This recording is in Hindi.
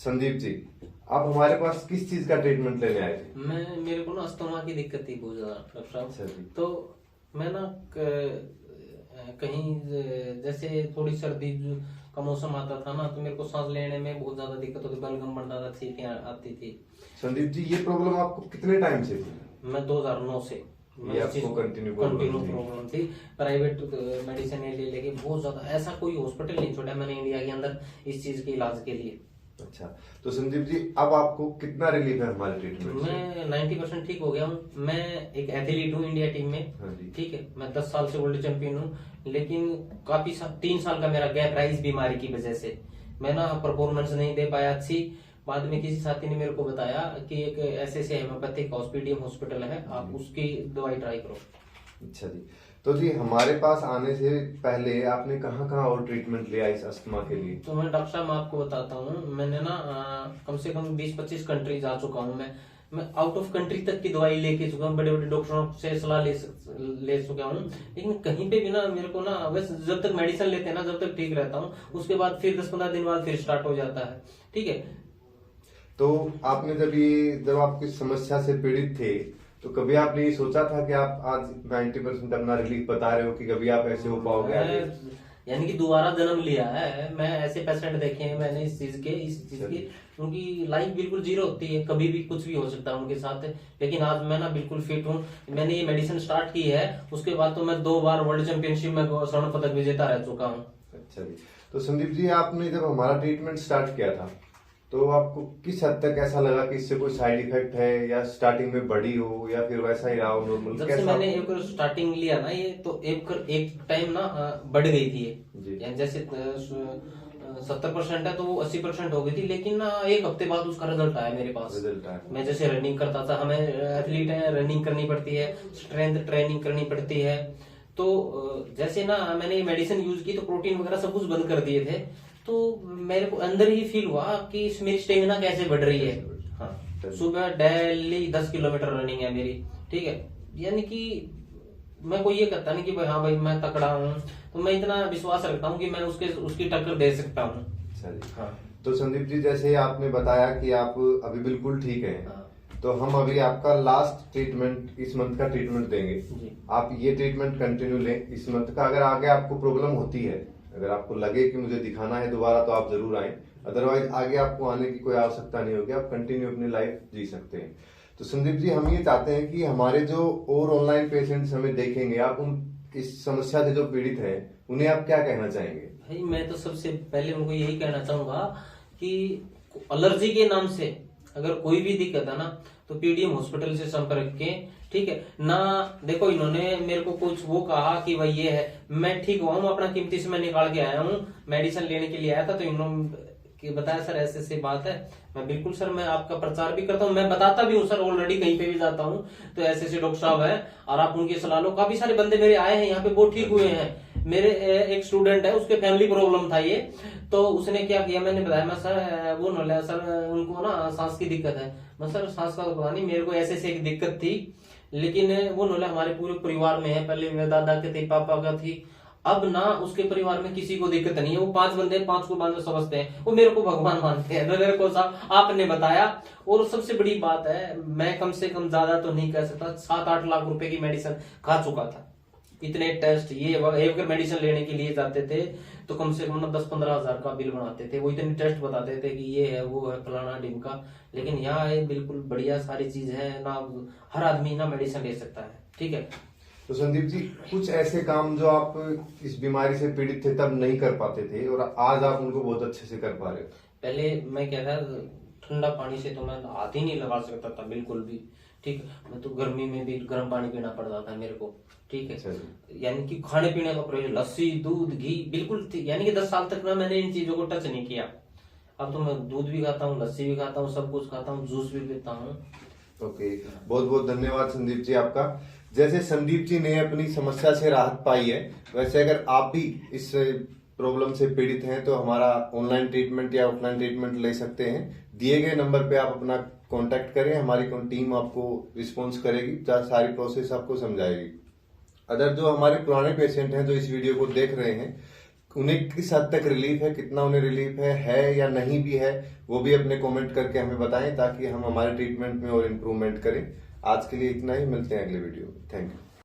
संदीप जी, आप हमारे पास किस चीज का ट्रीटमेंट लेने आए थे? मेरे को ना अस्थमा की दिक्कत थी बहुत ज्यादा डॉक्टर अच्छा जी। साहब। तो मैं ना कहीं जैसे थोड़ी सर्दी का मौसम आता था ना, तो मेरे को सांस लेने में बहुत ज्यादा दिक्कत होती, बलगम बढ़ता था, छींकें आती थी। संदीप जी, ये प्रॉब्लम आपको कितने टाइम से थी? मैं 2009 से ये आपको कंटिन्यू प्रॉब्लम थी? प्रॉब्लम थी। प्राइवेट मेडिसिन ले लेके बहुत ज्यादा, ऐसा कोई हॉस्पिटल नहीं छोड़ा मैंने इंडिया के अंदर इस चीज के इलाज के लिए। अच्छा, तो संदीप जी, अब आपको कितना रिलीफ है हमारे ट्रीटमेंट से? मैं 90% ठीक हो गया हूँ। मैं एक एथलीट हूँ इंडिया टीम में। हाँ जी। ठीक है, मैं 10 साल से वर्ल्ड चैंपियन हूँ, लेकिन 3 साल का मेरा गैप रहा इस बीमारी की वजह से। मैं ना परफॉर्मेंस नहीं दे पाया अच्छी। बाद में किसी साथी ने मेरे को बताया कि एक ऐसे हेम्योपैथिक हॉस्पिटल हॉस्पिटल है, आप उसकी दवाई ट्राई करो। अच्छा जी, तो जी हमारे पास आने से पहले आपने कहाँ कहाँ और ट्रीटमेंट लिया इस अस्थमा के लिए? तो मैं डॉक्टर साहब मैं आपको बताता हूँ, मैंने ना कम से कम 20-25 कंट्री जा चुका हूँ। मैं आउट ऑफ कंट्री तक की दवाई लेके चुका हूँ, बड़े बड़े डॉक्टरों से सलाह ले चुका हूँ। लेकिन कहीं पे भी ना मेरे को ना, बस जब तक मेडिसिन लेते हैं ना, जब तक ठीक रहता हूँ, उसके बाद फिर 10-15 दिन बाद फिर स्टार्ट हो जाता है। ठीक है। तो आपने जब आप किस समस्या से पीड़ित थे, तो कभी आपने ये सोचा था कि आप आज 90% अपना रिलीफ बता रहे हो कि कभी आप ऐसे हो पाओगे आगे? यानी कि दोबारा जन्म लिया है। मैं ऐसे पेशेंट देखे हैं मैंने इस चीज की, उनकी लाइफ बिल्कुल जीरो होती है, कभी भी कुछ भी हो सकता है उनके साथ। लेकिन आज मैं ना बिल्कुल फिट हूँ। मैंने ये मेडिसिन स्टार्ट की है, उसके बाद तो मैं 2 बार वर्ल्ड चैंपियनशिप में स्वर्ण पदक विजेता रह चुका हूँ। अच्छा जी, तो संदीप जी, आपने जब हमारा ट्रीटमेंट स्टार्ट किया था, तो आपको किस हद तक ऐसा लगा कि इससे कोई साइड इफेक्ट है, या स्टार्टिंग में बढ़ी हो, या फिर वैसा ही रहा हो नॉर्मल? जब से मैंने एक स्टार्टिंग लिया ना ये, तो एक टाइम ना बढ़ गई थी जी। ये, जैसे 70% है तो वो 80% हो गई थी। लेकिन ना एक हफ्ते बाद उसका रिजल्ट आया मेरे पास। रिजल्ट आया? मैं जैसे रनिंग करता था, हमें एथलीट है, रनिंग करनी पड़ती है, स्ट्रेंथ ट्रेनिंग करनी पड़ती है। तो जैसे ना मैंने ये मेडिसिन यूज की, तो प्रोटीन वगैरह सब कुछ बंद कर दिए थे। तो मेरे को अंदर ही फील हुआ कि मेरी स्टेमिना कैसे बढ़ रही है। हाँ, सुबह डेली 10 किलोमीटर रनिंग है मेरी। ठीक है, यानी कि मैं कोई ये कहता नहीं कि भाई हाँ भाई मैं तकड़ा हूँ, तो मैं इतना विश्वास रखता हूँ कि मैं उसकी टक्कर दे सकता हूँ। अच्छा जी। हाँ। तो संदीप जी, जैसे आपने बताया कि आप अभी बिल्कुल ठीक हैं, हाँ तो हम अभी आपका लास्ट ट्रीटमेंट, इस मंथ का ट्रीटमेंट देंगे जी। आप ये ट्रीटमेंट कंटिन्यू लें इस मंथ का। अगर आगे आपको प्रॉब्लम होती है, अगर आपको लगे कि मुझे दिखाना है दोबारा, तो आप जरूर आए। अदरवाइज आगे आपको आने की कोई आवश्यकता नहीं होगी, आप कंटिन्यू अपनी लाइफ जी सकते हैं। तो संदीप जी, हम ये चाहते हैं कि हमारे जो और ऑनलाइन पेशेंट्स हमें देखेंगे, आप उन इस समस्या से जो पीड़ित हैं, उन्हें आप क्या कहना चाहेंगे? भाई मैं तो सबसे पहले उनको यही कहना चाहूंगा कि एलर्जी के नाम से अगर कोई भी दिक्कत है ना, तो पीडीएम हॉस्पिटल से संपर्क के। ठीक है ना, देखो इन्होंने मेरे को कुछ वो कहा कि भाई ये है, मैं ठीक हुआ हूँ, अपना कीमती समय निकाल के आया हूँ, मेडिसिन लेने के लिए आया था, तो इन्होंने बताया सर ऐसे ऐसे बात है। मैं बिल्कुल सर, मैं आपका प्रचार भी करता हूँ, मैं बताता भी हूँ सर, ऑलरेडी कहीं पे भी जाता हूँ तो ऐसे ऐसे डॉक्टर साहब है और आप उनकी सलाह लो। काफी सारे बंदे मेरे आए हैं यहाँ पे, वो ठीक हुए हैं। मेरे एक स्टूडेंट है, उसके फैमिली प्रॉब्लम था ये, तो उसने क्या किया, मैंने बताया मैं सर वो नोले सर उनको ना सांस की दिक्कत है। मैं सर सांस का तो पता नहीं, मेरे को ऐसे ऐसे एक दिक्कत थी, लेकिन वो नोले हमारे पूरे परिवार में है, पहले मेरे दादा के थे, पापा का थी, अब ना उसके परिवार में किसी को दिक्कत नहीं है। वो 5 बंदे 5 को बांध समझते हैं, वो मेरे को भगवान मानते हैं। मेरे को साहब आपने बताया। और सबसे बड़ी बात है, मैं कम से कम ज्यादा तो नहीं कह सकता, 7-8 लाख रुपए की मेडिसिन खा चुका था। इतने टेस्ट, ये अगर मेडिसिन लेने के लिए जाते थे तो कम से कम ना 10-15 हजार का बिल बनाते थे। वो इतने टेस्ट बताते थे कि ये है वो है फलाना ढिमका। लेकिन यहाँ है बिल्कुल बढ़िया सारी चीज है ना, हर आदमी ना मेडिसिन ले सकता है। ठीक है। तो संदीप जी, कुछ ऐसे काम जो आप इस बीमारी से पीड़ित थे तब नहीं कर पाते थे, और आज आप उनको बहुत अच्छे से कर पा रहे हो। पहले मैं क्या था, ठंडा पानी से तो मैं हाथ ही नहीं लगा सकता था बिल्कुल भी। ठीक है, मैं तो गर्मी में भी गर्म पानी पीना पड़ता था मेरे को। ठीक है, यानी कि खाने पीने का प्रयोग, लस्सी दूध घी बिल्कुल, यानी कि 10 साल तक ना मैंने इन चीजों को टच नहीं किया। अब तो मैं दूध भी खाता हूँ, लस्सी भी खाता हूँ, सब कुछ खाता हूँ, जूस भी पीता हूँ। ओके, बहुत बहुत धन्यवाद संदीप जी आपका। जैसे संदीप जी ने अपनी समस्या से राहत पाई है, वैसे अगर आप भी इस प्रॉब्लम से पीड़ित हैं, तो हमारा ऑनलाइन ट्रीटमेंट या ऑफलाइन ट्रीटमेंट ले सकते हैं। दिए गए नंबर पे आप अपना कांटेक्ट करें, हमारी टीम आपको रिस्पॉन्स करेगी, सारी प्रोसेस आपको समझाएगी। अदर जो हमारे पुराने पेशेंट हैं जो इस वीडियो को देख रहे हैं, उन्हें किस हद तक रिलीफ है, कितना उन्हें रिलीफ है या नहीं भी है, वो भी अपने कमेंट करके हमें बताएं ताकि हम हमारे ट्रीटमेंट में और इम्प्रूवमेंट करें। आज के लिए इतना ही, मिलते हैं अगले वीडियो में। Thank you.